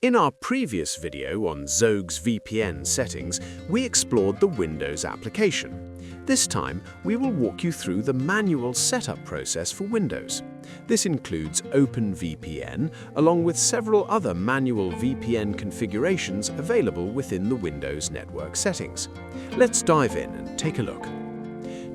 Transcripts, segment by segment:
In our previous video on ZoogVPN settings, we explored the Windows application. This time, we will walk you through the manual setup process for Windows. This includes OpenVPN, along with several other manual VPN configurations available within the Windows network settings. Let's dive in and take a look.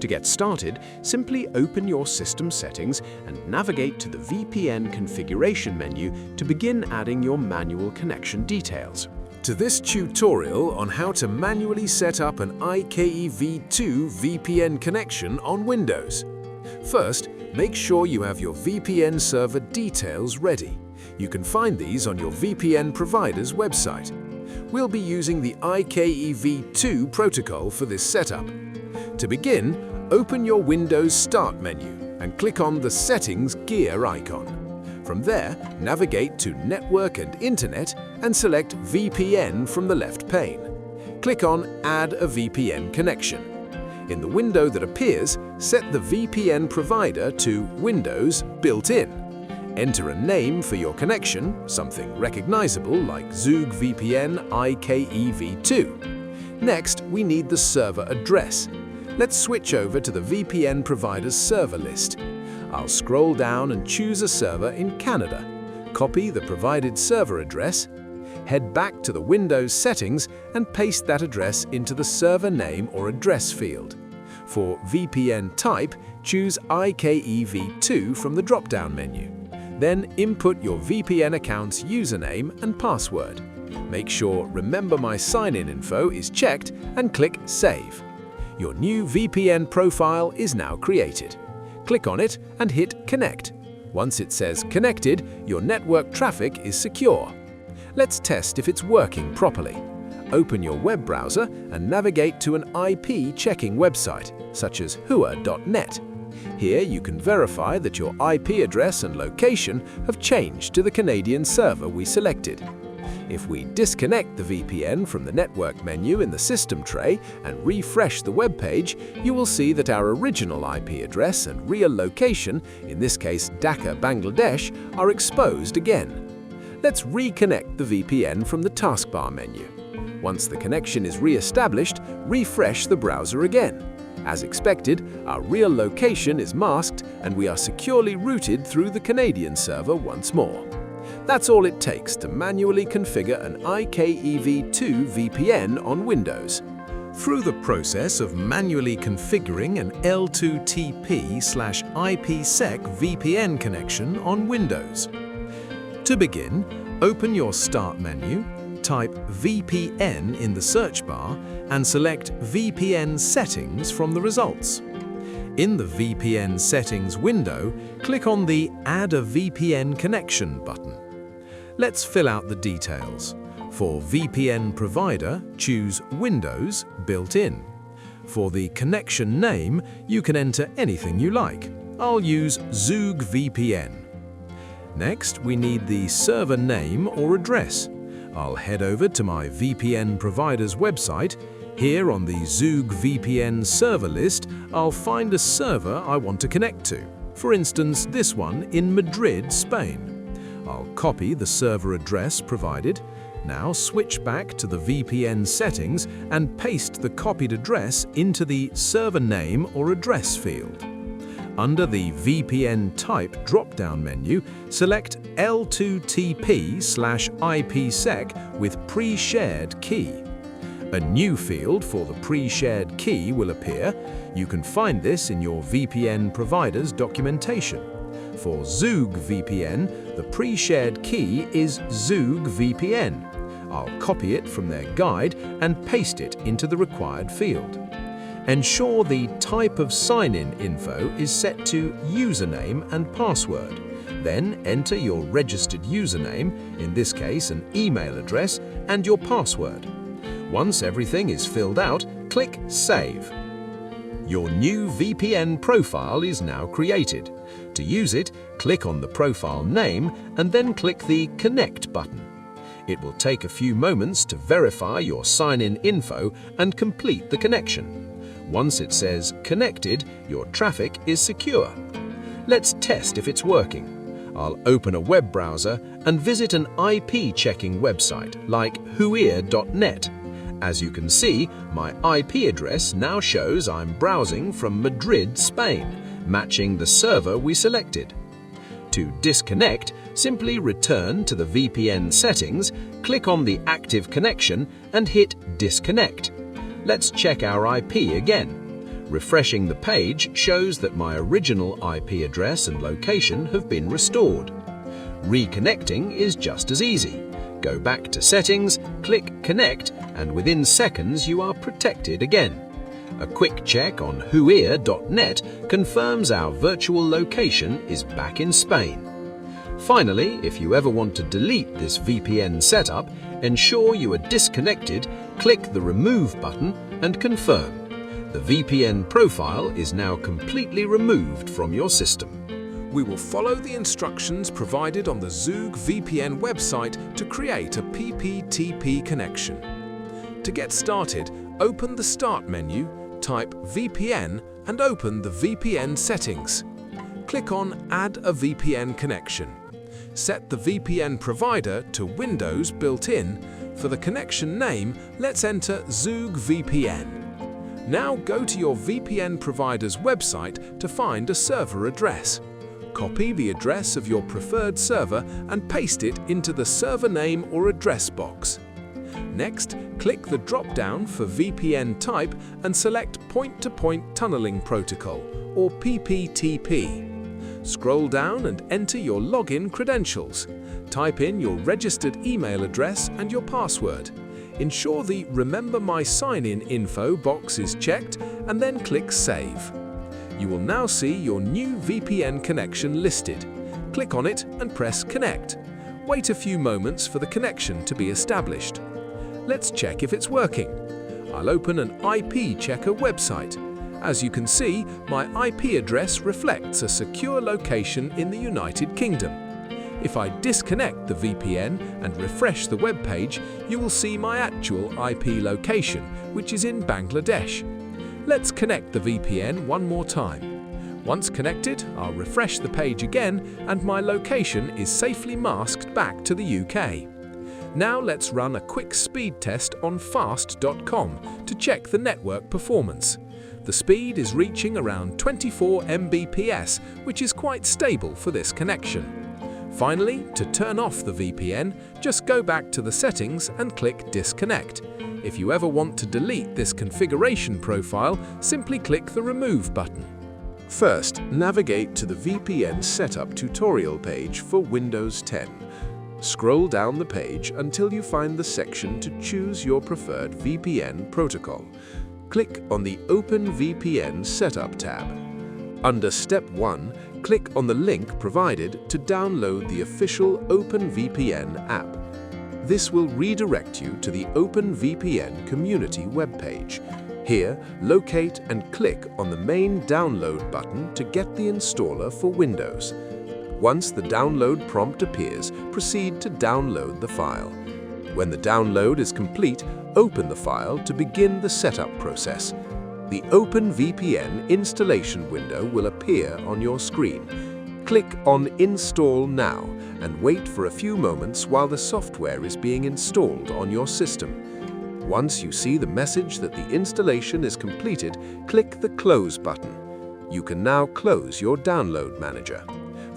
To get started, simply open your system settings and navigate to the VPN configuration menu to begin adding your manual connection details. To this tutorial on how to manually set up an IKev2 VPN connection on Windows. First, make sure you have your VPN server details ready. You can find these on your VPN provider's website. We'll be using the IKev2 protocol for this setup. To begin, open your Windows Start menu and click on the Settings gear icon. From there, navigate to Network and Internet and select VPN from the left pane. Click on Add a VPN connection. In the window that appears, set the VPN provider to Windows Built-in. Enter a name for your connection, something recognizable like ZoogVPN IKev2. Next, we need the server address. Let's switch over to the VPN provider's server list. I'll scroll down and choose a server in Canada. Copy the provided server address, head back to the Windows settings and paste that address into the server name or address field. For VPN type, choose IKev2 from the drop-down menu. Then input your VPN account's username and password. Make sure Remember My Sign-In info is checked and click Save. Your new VPN profile is now created. Click on it and hit Connect. Once it says Connected, your network traffic is secure. Let's test if it's working properly. Open your web browser and navigate to an IP checking website, such as hua.net. Here you can verify that your IP address and location have changed to the Canadian server we selected. If we disconnect the VPN from the network menu in the system tray and refresh the web page, you will see that our original IP address and real location, in this case Dhaka, Bangladesh, are exposed again. Let's reconnect the VPN from the taskbar menu. Once the connection is re-established, refresh the browser again. As expected, our real location is masked and we are securely routed through the Canadian server once more. That's all it takes to manually configure an IKev2 VPN on Windows. Through the process of manually configuring an L2TP/IPsec VPN connection on Windows. To begin, open your Start menu, type VPN in the search bar and select VPN Settings from the results. In the VPN Settings window, click on the Add a VPN Connection button. Let's fill out the details. For VPN provider, choose Windows Built-in. For the connection name, you can enter anything you like. I'll use ZoogVPN. Next, we need the server name or address. I'll head over to my VPN provider's website. Here on the ZoogVPN server list, I'll find a server I want to connect to. For instance, this one in Madrid, Spain. I'll copy the server address provided. Now switch back to the VPN settings and paste the copied address into the server name or address field. Under the VPN type drop-down menu, select L2TP/IPsec with pre-shared key. A new field for the pre-shared key will appear. You can find this in your VPN provider's documentation. For ZoogVPN, the pre-shared key is ZoogVPN. I'll copy it from their guide and paste it into the required field. Ensure the type of sign-in info is set to username and password. Then enter your registered username, in this case an email address, and your password. Once everything is filled out, click Save. Your new VPN profile is now created. To use it, click on the profile name and then click the Connect button. It will take a few moments to verify your sign-in info and complete the connection. Once it says Connected, your traffic is secure. Let's test if it's working. I'll open a web browser and visit an IP checking website like whoeer.net. As you can see, my IP address now shows I'm browsing from Madrid, Spain, matching the server we selected. To disconnect, simply return to the VPN settings, click on the active connection and hit Disconnect. Let's check our IP again. Refreshing the page shows that my original IP address and location have been restored. Reconnecting is just as easy. Go back to Settings, click Connect, and within seconds you are protected again. A quick check on whoeer.net confirms our virtual location is back in Spain. Finally, if you ever want to delete this VPN setup, ensure you are disconnected, click the Remove button and confirm. The VPN profile is now completely removed from your system. We will follow the instructions provided on the ZoogVPN website to create a PPTP connection. To get started, open the Start menu, type VPN and open the VPN settings. Click on Add a VPN connection. Set the VPN provider to Windows built-in. For the connection name, let's enter ZoogVPN. Now go to your VPN provider's website to find a server address. Copy the address of your preferred server and paste it into the server name or address box. Next, click the drop-down for VPN type and select Point-to-Point Tunneling Protocol, or PPTP. Scroll down and enter your login credentials. Type in your registered email address and your password. Ensure the Remember My Sign-In info box is checked and then click Save. You will now see your new VPN connection listed. Click on it and press Connect. Wait a few moments for the connection to be established. Let's check if it's working. I'll open an IP checker website. As you can see, my IP address reflects a secure location in the United Kingdom. If I disconnect the VPN and refresh the web page, you will see my actual IP location, which is in Bangladesh. Let's connect the VPN one more time. Once connected, I'll refresh the page again and my location is safely masked back to the UK. Now let's run a quick speed test on fast.com to check the network performance. The speed is reaching around 24 Mbps, which is quite stable for this connection. Finally, to turn off the VPN, just go back to the settings and click Disconnect. If you ever want to delete this configuration profile, simply click the Remove button. First, navigate to the VPN Setup tutorial page for Windows 10. Scroll down the page until you find the section to choose your preferred VPN protocol. Click on the OpenVPN Setup tab. Under Step 1, click on the link provided to download the official OpenVPN app. This will redirect you to the OpenVPN community webpage. Here, locate and click on the main download button to get the installer for Windows. Once the download prompt appears, proceed to download the file. When the download is complete, open the file to begin the setup process. The OpenVPN installation window will appear on your screen. Click on Install Now and wait for a few moments while the software is being installed on your system. Once you see the message that the installation is completed, click the Close button. You can now close your download manager.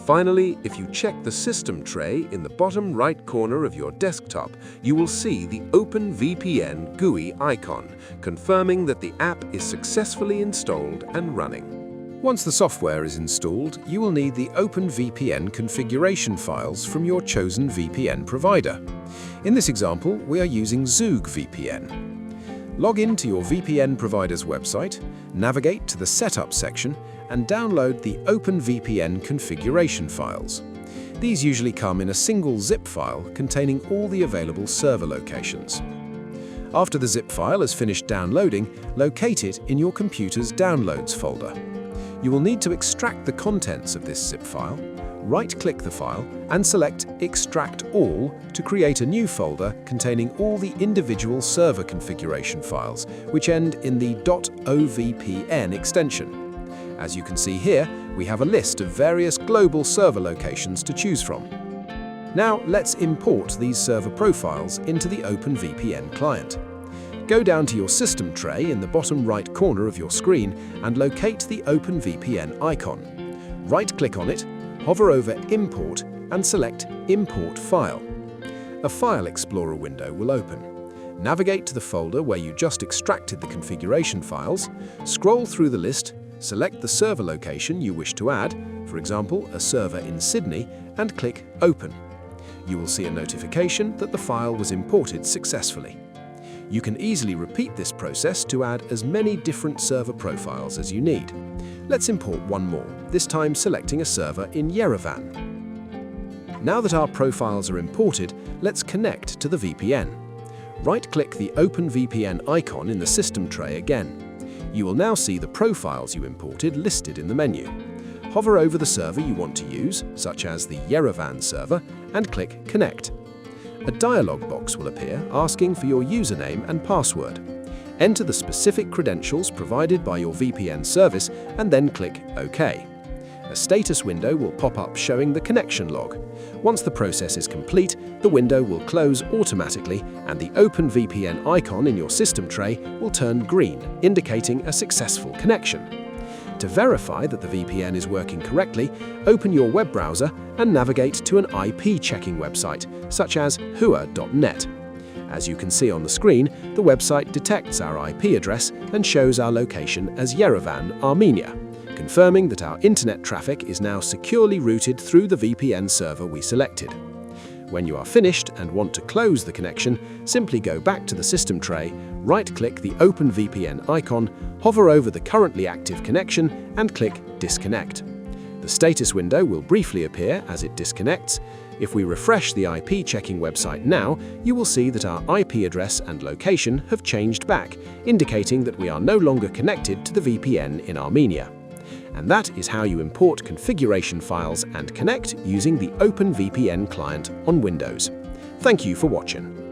Finally, if you check the system tray in the bottom right corner of your desktop, you will see the OpenVPN GUI icon, confirming that the app is successfully installed and running. Once the software is installed, you will need the OpenVPN configuration files from your chosen VPN provider. In this example, we are using ZoogVPN. Log in to your VPN provider's website, navigate to the Setup section, and download the OpenVPN configuration files. These usually come in a single zip file containing all the available server locations. After the zip file is finished downloading, locate it in your computer's Downloads folder. You will need to extract the contents of this zip file, right-click the file, and select Extract All to create a new folder containing all the individual server configuration files, which end in the .ovpn extension. As you can see here, we have a list of various global server locations to choose from. Now let's import these server profiles into the OpenVPN client. Go down to your system tray in the bottom right corner of your screen and locate the OpenVPN icon. Right-click on it, hover over Import and select Import File. A File Explorer window will open. Navigate to the folder where you just extracted the configuration files, scroll through the list, select the server location you wish to add, for example, a server in Sydney, and click Open. You will see a notification that the file was imported successfully. You can easily repeat this process to add as many different server profiles as you need. Let's import one more, this time selecting a server in Yerevan. Now that our profiles are imported, let's connect to the VPN. Right-click the OpenVPN icon in the system tray again. You will now see the profiles you imported listed in the menu. Hover over the server you want to use, such as the Yerevan server, and click Connect. A dialog box will appear asking for your username and password. Enter the specific credentials provided by your VPN service and then click OK. A status window will pop up showing the connection log. Once the process is complete, the window will close automatically and the OpenVPN icon in your system tray will turn green, indicating a successful connection. To verify that the VPN is working correctly, open your web browser and navigate to an IP checking website, such as hua.net. As you can see on the screen, the website detects our IP address and shows our location as Yerevan, Armenia, confirming that our internet traffic is now securely routed through the VPN server we selected. When you are finished and want to close the connection, simply go back to the system tray, right-click the OpenVPN icon, hover over the currently active connection, and click Disconnect. The status window will briefly appear as it disconnects. If we refresh the IP checking website now, you will see that our IP address and location have changed back, indicating that we are no longer connected to the VPN in Armenia. And that is how you import configuration files and connect using the OpenVPN client on Windows. Thank you for watching.